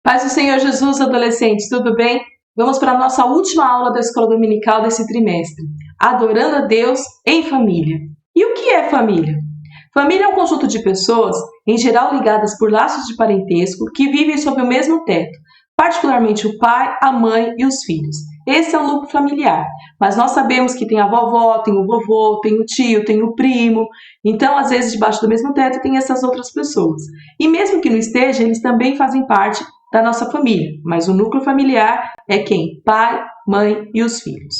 Paz do Senhor Jesus, adolescentes, tudo bem? Vamos para a nossa última aula da Escola Dominical desse trimestre. Adorando a Deus em família. E o que é família? Família é um conjunto de pessoas, em geral ligadas por laços de parentesco, que vivem sob o mesmo teto, particularmente o pai, a mãe e os filhos. Esse é o núcleo familiar, mas nós sabemos que tem a vovó, tem o vovô, tem o tio, tem o primo, então às vezes debaixo do mesmo teto tem essas outras pessoas. E mesmo que não esteja, eles também fazem parte da nossa família, mas o núcleo familiar é quem? Pai, mãe e os filhos.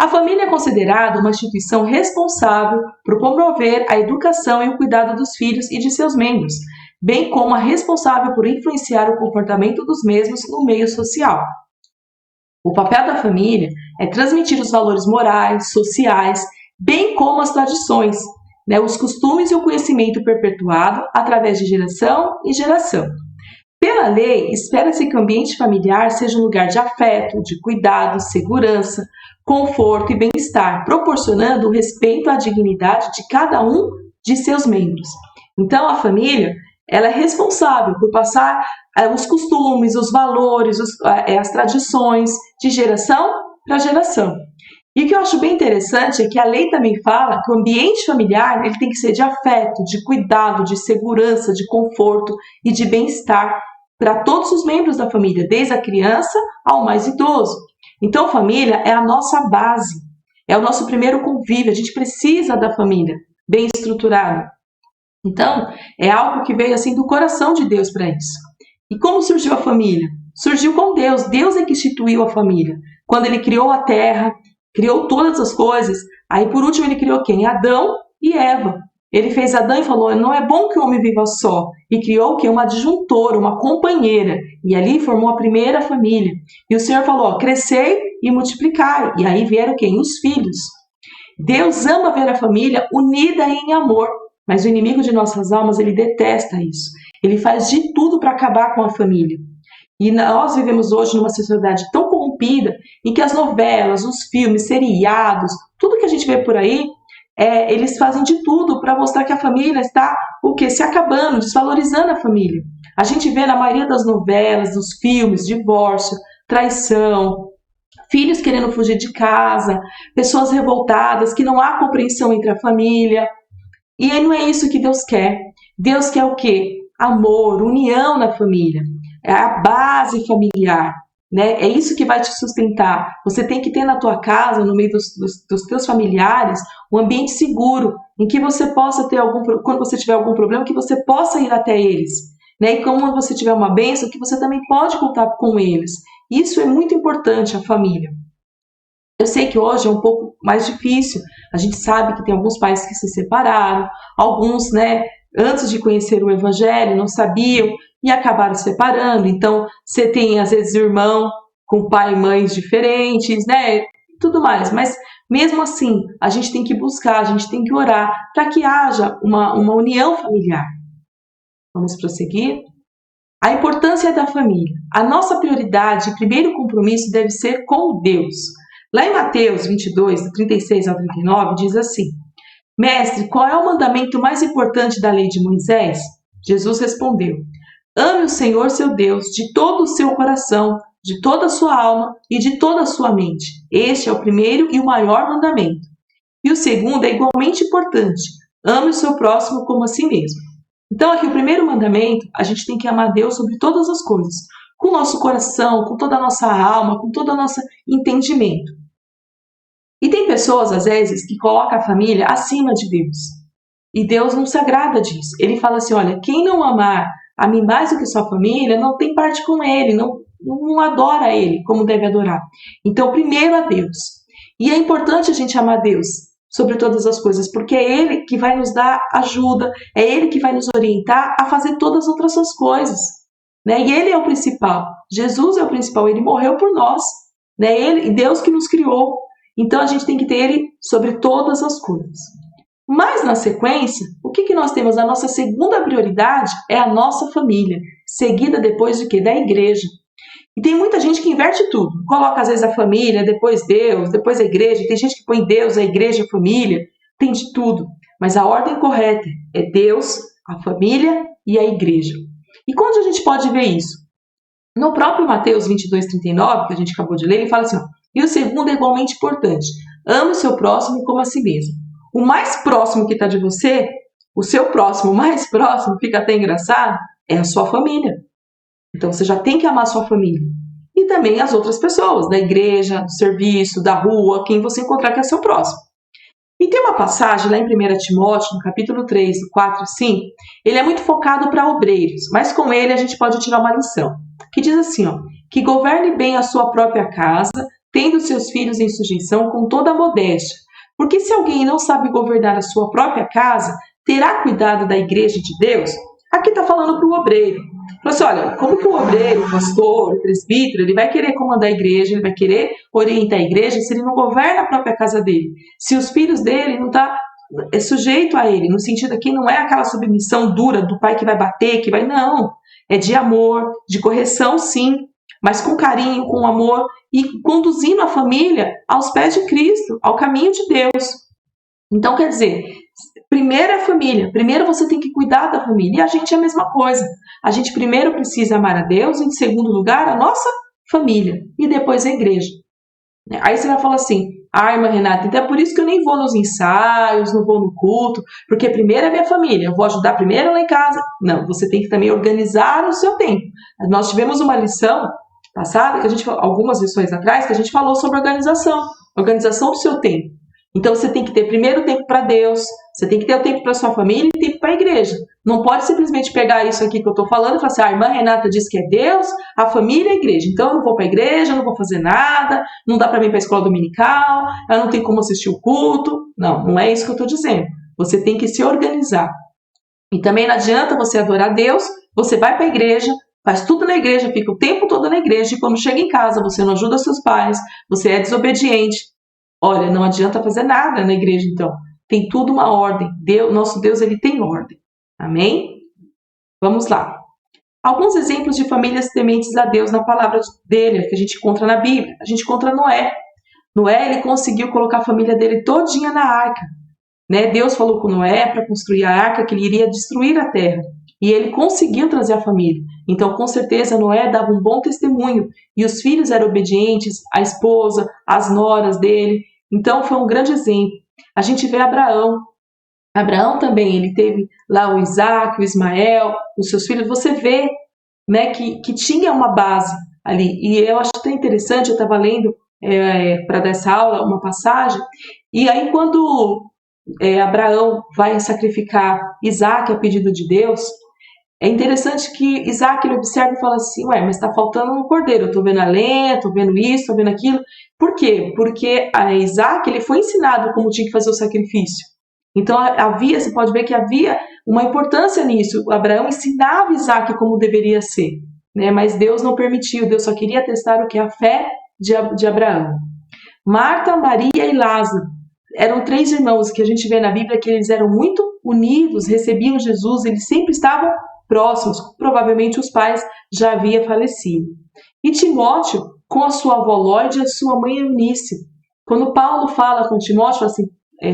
A família é considerada uma instituição responsável por promover a educação e o cuidado dos filhos e de seus membros, bem como a responsável por influenciar o comportamento dos mesmos no meio social. O papel da família é transmitir os valores morais, sociais, bem como as tradições, os costumes e o conhecimento perpetuado através de geração em geração. Pela lei, espera-se que o ambiente familiar seja um lugar de afeto, de cuidado, segurança, conforto e bem-estar, proporcionando o respeito à dignidade de cada um de seus membros. Então, a família ela é responsável por passar os costumes, os valores, as tradições de geração para geração. E o que eu acho bem interessante é que a lei também fala que o ambiente familiar ele tem que ser de afeto, de cuidado, de segurança, de conforto e de bem-estar para todos os membros da família, desde a criança ao mais idoso. Então, família é a nossa base, é o nosso primeiro convívio, a gente precisa da família bem estruturada. Então, é algo que veio assim do coração de Deus para isso. E como surgiu a família? Surgiu com Deus, Deus é que instituiu a família. Quando ele criou a terra, criou todas as coisas, aí por último ele criou quem? Adão e Eva. Ele fez Adão e falou, não é bom que o homem viva só. E criou o quê? Uma adjuntora, uma companheira. E ali formou a primeira família. E o Senhor falou, crescei e multiplicai. E aí vieram quem? Os filhos. Deus ama ver a família unida em amor. Mas o inimigo de nossas almas, ele detesta isso. Ele faz de tudo para acabar com a família. E nós vivemos hoje numa sociedade tão corrompida, em que as novelas, os filmes, seriados, tudo que a gente vê por aí, eles fazem de tudo para mostrar que a família está se acabando, desvalorizando a família. A gente vê na maioria das novelas, dos filmes, divórcio, traição, filhos querendo fugir de casa, pessoas revoltadas, que não há compreensão entre a família. E não é isso que Deus quer. Deus quer o quê? Amor, união na família. É a base familiar. É isso que vai te sustentar. Você tem que ter na tua casa, no meio dos teus familiares, um ambiente seguro, em que você possa ter quando você tiver algum problema, que você possa ir até eles. E quando você tiver uma bênção, que você também pode contar com eles. Isso é muito importante, a família. Eu sei que hoje é um pouco mais difícil. A gente sabe que tem alguns pais que se separaram, alguns, antes de conhecer o Evangelho, não sabiam e acabaram se separando. Então, você tem, às vezes, irmão com pai e mães diferentes, tudo mais. Mas, mesmo assim, a gente tem que buscar, a gente tem que orar para que haja uma união familiar. Vamos prosseguir? A importância da família. A nossa prioridade e primeiro compromisso deve ser com Deus. Lá em Mateus 22, do 36 ao 39, diz assim, Mestre, qual é o mandamento mais importante da lei de Moisés? Jesus respondeu, ame o Senhor seu Deus de todo o seu coração, de toda a sua alma e de toda a sua mente. Este é o primeiro e o maior mandamento. E o segundo é igualmente importante, ame o seu próximo como a si mesmo. Então aqui o primeiro mandamento, a gente tem que amar Deus sobre todas as coisas, com o nosso coração, com toda a nossa alma, com todo o nosso entendimento. E tem pessoas, às vezes, que colocam a família acima de Deus. E Deus não se agrada disso. Ele fala assim, olha, quem não amar a mim mais do que sua família, não tem parte com ele, não adora ele como deve adorar. Então, primeiro a Deus. E é importante a gente amar Deus sobre todas as coisas, porque é Ele que vai nos dar ajuda, é Ele que vai nos orientar a fazer todas as outras coisas. E Ele é o principal. Jesus é o principal, Ele morreu por nós. Deus que nos criou. Então, a gente tem que ter Ele sobre todas as coisas. Mas, na sequência, o que nós temos? A nossa segunda prioridade é a nossa família, seguida depois de quê? Da igreja. E tem muita gente que inverte tudo. Coloca, às vezes, a família, depois Deus, depois a igreja. Tem gente que põe Deus, a igreja, a família. Tem de tudo. Mas a ordem correta é Deus, a família e a igreja. E quando a gente pode ver isso? No próprio Mateus 22:39, que a gente acabou de ler, ele fala assim, ó, e o segundo é igualmente importante, ame o seu próximo como a si mesmo. O mais próximo que está de você, o seu próximo mais próximo, fica até engraçado, é a sua família. Então você já tem que amar a sua família. E também as outras pessoas, da igreja, do serviço, da rua, quem você encontrar que é seu próximo. E tem uma passagem lá em 1 Timóteo, no capítulo 3, do 4 e 5, ele é muito focado para obreiros, mas com ele a gente pode tirar uma lição, que diz assim, ó, que governe bem a sua própria casa, tendo seus filhos em sujeição com toda a modéstia, porque se alguém não sabe governar a sua própria casa, terá cuidado da igreja de Deus? Aqui está falando para o obreiro. Falou assim, olha, como que o obreiro, o pastor, o presbítero, ele vai querer comandar a igreja, ele vai querer orientar a igreja se ele não governa a própria casa dele? Se os filhos dele não estão sujeito a ele, no sentido que não é aquela submissão dura do pai que vai bater, que vai... Não, é de amor, de correção sim, mas com carinho, com amor e conduzindo a família aos pés de Cristo, ao caminho de Deus. Então, quer dizer, primeiro é a família, primeiro você tem que cuidar da família, e a gente é a mesma coisa. A gente primeiro precisa amar a Deus, em segundo lugar, a nossa família, e depois a igreja. Aí você vai falar assim, irmã Renata, então é por isso que eu nem vou nos ensaios, não vou no culto, porque primeiro é minha família, eu vou ajudar primeiro lá em casa. Não, você tem que também organizar o seu tempo. Nós tivemos uma lição passada, algumas lições atrás, que a gente falou sobre organização do seu tempo. Então você tem que ter primeiro tempo para Deus, você tem que ter o tempo para sua família e tempo para a igreja. Não pode simplesmente pegar isso aqui que eu estou falando e falar assim, a irmã Renata diz que é Deus, a família e a igreja. Então eu não vou para a igreja, não vou fazer nada, não dá para mim para a escola dominical, eu não tenho como assistir o culto. Não, não é isso que eu estou dizendo. Você tem que se organizar. E também não adianta você adorar Deus, você vai para a igreja, faz tudo na igreja, fica o tempo todo na igreja, e quando chega em casa você não ajuda seus pais, você é desobediente. Olha, não adianta fazer nada na igreja, então. Tem tudo uma ordem. Nosso Deus, ele tem ordem. Amém? Vamos lá. Alguns exemplos de famílias tementes a Deus na palavra dele, que a gente encontra na Bíblia. A gente encontra Noé. Noé, ele conseguiu colocar a família dele todinha na arca. Né? Deus falou com Noé para construir a arca, que ele iria destruir a terra. E ele conseguiu trazer a família. Então, com certeza, Noé dava um bom testemunho. E os filhos eram obedientes, a esposa, as noras dele. Então, foi um grande exemplo. A gente vê Abraão. Abraão também, ele teve lá o Isaac, o Ismael, os seus filhos. Você vê, né, que tinha uma base ali. E eu acho até interessante, eu estava lendo para dar essa aula uma passagem. E aí, quando Abraão vai sacrificar Isaac a pedido de Deus, é interessante que Isaac ele observa e fala assim, mas está faltando um cordeiro, eu estou vendo a lenha, estou vendo isso, estou vendo aquilo. Por quê? Porque a Isaac ele foi ensinado como tinha que fazer o sacrifício. Então você pode ver que havia uma importância nisso. Abraão ensinava Isaac como deveria ser, né? Mas Deus não permitiu, Deus só queria testar o que é a fé de Abraão. Marta, Maria e Lázaro eram 3 irmãos que a gente vê na Bíblia que eles eram muito unidos, recebiam Jesus, eles sempre estavam próximos, provavelmente os pais já haviam falecido. E Timóteo, com a sua avó Lóide e a sua mãe Eunice. Quando Paulo fala com Timóteo, fala assim,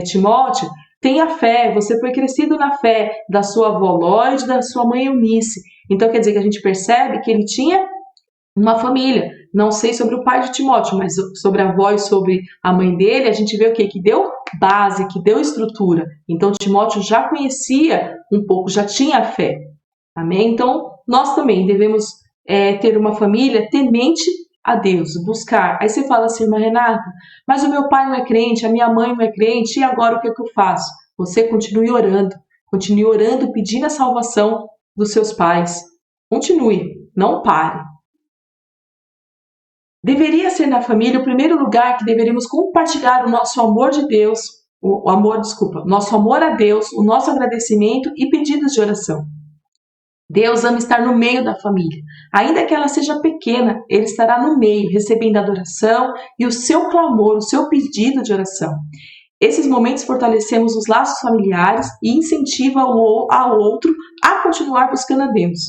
Timóteo, tenha fé, você foi crescido na fé da sua avó Lóide e da sua mãe Eunice. Então quer dizer que a gente percebe que ele tinha uma família. Não sei sobre o pai de Timóteo, mas sobre a avó e sobre a mãe dele, a gente vê o quê? Que deu base, que deu estrutura. Então Timóteo já conhecia um pouco, já tinha fé. Amém? Então, nós também devemos ter uma família temente a Deus, buscar. Aí você fala assim, irmã Renata, mas o meu pai não é crente, a minha mãe não é crente, e agora o que é que eu faço? Você continue orando, pedindo a salvação dos seus pais. Continue, não pare. Deveria ser na família o primeiro lugar que deveríamos compartilhar o nosso amor de Deus, nosso amor a Deus, o nosso agradecimento e pedidos de oração. Deus ama estar no meio da família. Ainda que ela seja pequena, Ele estará no meio, recebendo a adoração e o seu clamor, o seu pedido de oração. Esses momentos fortalecemos os laços familiares e incentivam ao outro a continuar buscando a Deus.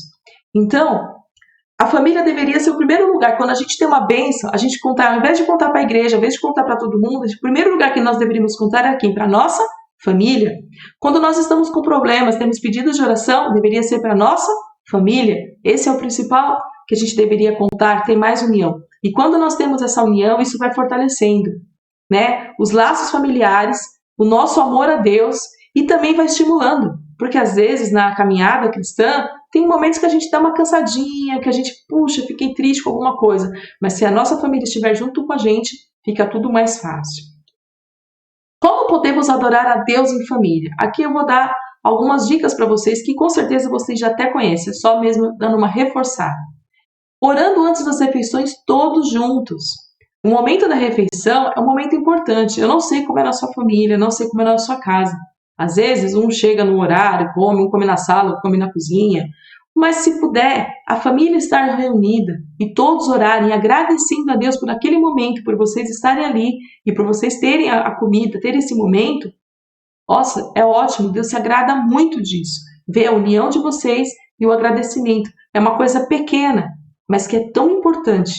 Então, a família deveria ser o primeiro lugar. Quando a gente tem uma bênção, a gente contar, ao invés de contar para a igreja, ao invés de contar para todo mundo, o primeiro lugar que nós deveríamos contar é quem? Para a nossa família. Quando nós estamos com problemas, temos pedidos de oração, deveria ser para a nossa família, esse é o principal que a gente deveria contar, ter mais união. E quando nós temos essa união, isso vai fortalecendo, né? Os laços familiares, o nosso amor a Deus e também vai estimulando. Porque às vezes na caminhada cristã, tem momentos que a gente dá uma cansadinha, que a gente, puxa, fiquei triste com alguma coisa. Mas se a nossa família estiver junto com a gente, fica tudo mais fácil. Como podemos adorar a Deus em família? Aqui eu vou dar algumas dicas para vocês que com certeza vocês já até conhecem, só mesmo dando uma reforçada. Orando antes das refeições todos juntos. O momento da refeição é um momento importante. Eu não sei como é na sua família, não sei como é na sua casa. Às vezes um chega no horário, come, um come na sala, outro come na cozinha. Mas se puder, a família estar reunida e todos orarem, agradecendo a Deus por aquele momento, por vocês estarem ali e por vocês terem a comida, terem esse momento, nossa, é ótimo, Deus se agrada muito disso. Ver a união de vocês e o agradecimento. É uma coisa pequena, mas que é tão importante.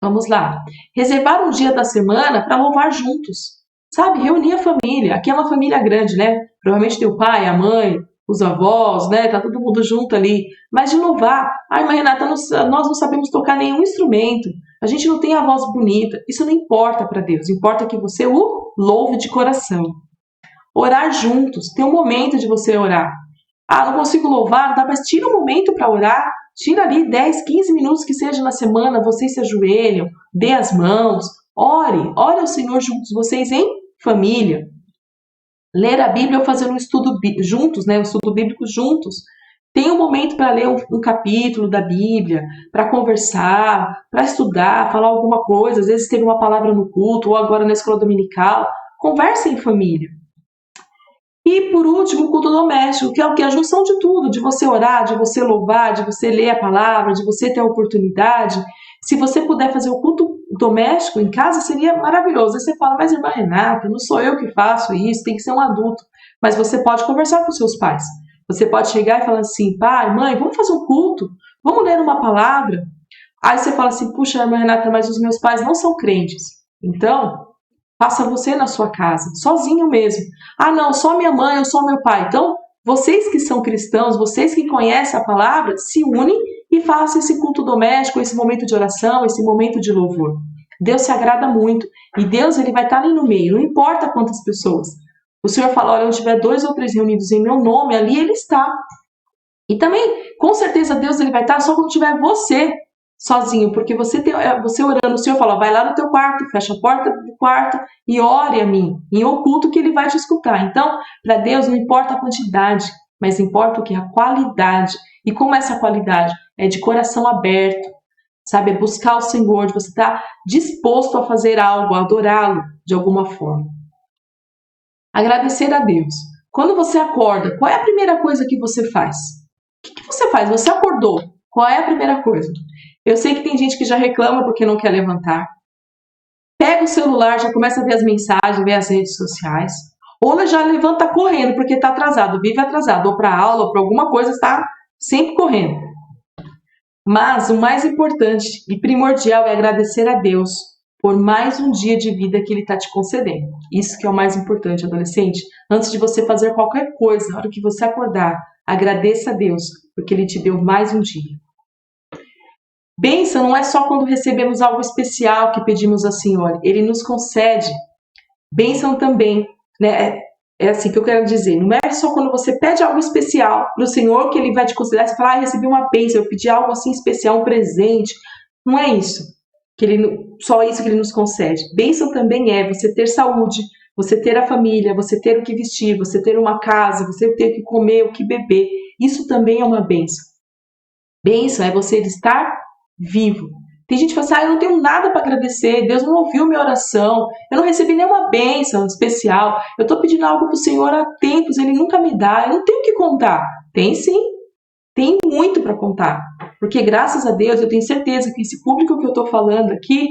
Vamos lá. Reservar um dia da semana para louvar juntos. Sabe, reunir a família. Aqui é uma família grande, né? Provavelmente tem o pai, a mãe, os avós, né? Tá todo mundo junto ali. Mas de louvar. Ai, mas Renata, nós não sabemos tocar nenhum instrumento. A gente não tem a voz bonita. Isso não importa para Deus. Importa que você o louve de coração. Orar juntos. Tem um momento de você orar. Ah, não consigo louvar, não dá, mas tira um momento para orar. Tira ali 10, 15 minutos que seja na semana. Vocês se ajoelham, dê as mãos. Ore ao Senhor juntos. Vocês em família. Ler a Bíblia ou fazer um estudo juntos, né? Um estudo bíblico juntos. Tem um momento para ler um capítulo da Bíblia, para conversar, para estudar, falar alguma coisa. Às vezes teve uma palavra no culto ou agora na escola dominical. Conversem em família. E por último, o culto doméstico, que é o que? A junção de tudo, de você orar, de você louvar, de você ler a palavra, de você ter a oportunidade. Se você puder fazer o culto doméstico em casa, seria maravilhoso. Aí você fala, mas irmã Renata, não sou eu que faço isso, tem que ser um adulto. Mas você pode conversar com seus pais. Você pode chegar e falar assim, pai, mãe, vamos fazer um culto? Vamos ler uma palavra? Aí você fala assim, puxa, irmã Renata, mas os meus pais não são crentes. Então, faça você na sua casa, sozinho mesmo. Ah, não, só minha mãe ou só meu pai. Então, vocês que são cristãos, vocês que conhecem a palavra, se unem e façam esse culto doméstico, esse momento de oração, esse momento de louvor. Deus se agrada muito. E Deus ele vai estar ali no meio, não importa quantas pessoas. O Senhor fala, olha, onde tiver 2 ou 3 reunidos em meu nome, ali ele está. E também, com certeza, Deus ele vai estar só quando tiver você sozinho, porque você orando, o Senhor fala, vai lá no teu quarto, fecha a porta do quarto e ore a mim, em oculto que ele vai te escutar. Então, para Deus não importa a quantidade, mas importa o que? A qualidade. E como essa qualidade? É de coração aberto, sabe? É buscar o Senhor, de você estar disposto a fazer algo, a adorá-lo de alguma forma. Agradecer a Deus. Quando você acorda, qual é a primeira coisa que você faz? O que você faz? Você acordou, qual é a primeira coisa? Eu sei que tem gente que já reclama porque não quer levantar. Pega o celular, já começa a ver as mensagens, ver as redes sociais. Ou já levanta correndo porque está atrasado, vive atrasado. Ou para aula, ou para alguma coisa, está sempre correndo. Mas o mais importante e primordial é agradecer a Deus por mais um dia de vida que Ele está te concedendo. Isso que é o mais importante, adolescente. Antes de você fazer qualquer coisa, na hora que você acordar, agradeça a Deus porque Ele te deu mais um dia. Bênção não é só quando recebemos algo especial que pedimos ao Senhor. Ele nos concede. Bênção também, né? É assim que eu quero dizer. Não é só quando você pede algo especial para o Senhor que Ele vai te considerar. Você fala, recebi uma bênção, eu pedi algo assim especial, um presente. Não é isso. Só isso que Ele nos concede. Bênção também é você ter saúde, você ter a família, você ter o que vestir, você ter uma casa, você ter o que comer, o que beber. Isso também é uma bênção. Bênção é você estar vivo. Tem gente que fala assim, eu não tenho nada para agradecer, Deus não ouviu minha oração, eu não recebi nenhuma bênção especial, eu estou pedindo algo para o Senhor há tempos, Ele nunca me dá, eu não tenho o que contar. Tem sim, tem muito para contar, porque graças a Deus eu tenho certeza que esse público que eu estou falando aqui,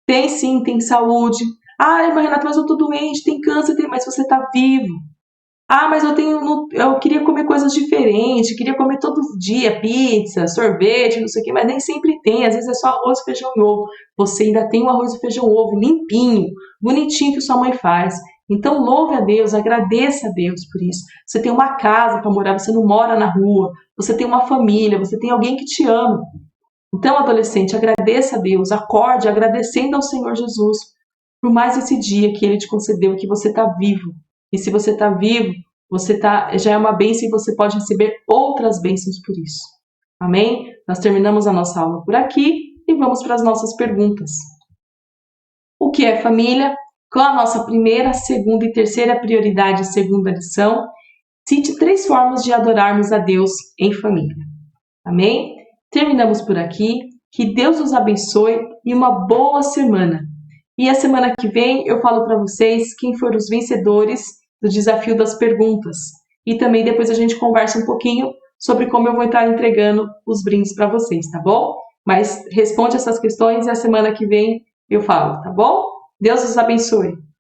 tem sim, tem saúde. Ah, irmã Renata, mas eu estou doente, tem câncer, mas você está vivo. Ah, mas eu queria comer coisas diferentes, queria comer todo dia pizza, sorvete, não sei o que, mas nem sempre tem, às vezes é só arroz, feijão e ovo. Você ainda tem o arroz e feijão e ovo limpinho, bonitinho que sua mãe faz. Então louve a Deus, agradeça a Deus por isso. Você tem uma casa para morar, você não mora na rua, você tem uma família, você tem alguém que te ama. Então, adolescente, agradeça a Deus, acorde agradecendo ao Senhor Jesus por mais esse dia que Ele te concedeu, que você está vivo. E se você está vivo, já é uma bênção e você pode receber outras bênçãos por isso. Amém? Nós terminamos a nossa aula por aqui e vamos para as nossas perguntas. O que é família? Qual a nossa primeira, segunda e terceira prioridade, segunda lição? Cite 3 formas de adorarmos a Deus em família. Amém? Terminamos por aqui. Que Deus nos abençoe e uma boa semana. E a semana que vem eu falo para vocês quem foram os vencedores do desafio das perguntas. E também depois a gente conversa um pouquinho sobre como eu vou estar entregando os brindes para vocês, tá bom? Mas responde essas questões e a semana que vem eu falo, tá bom? Deus os abençoe.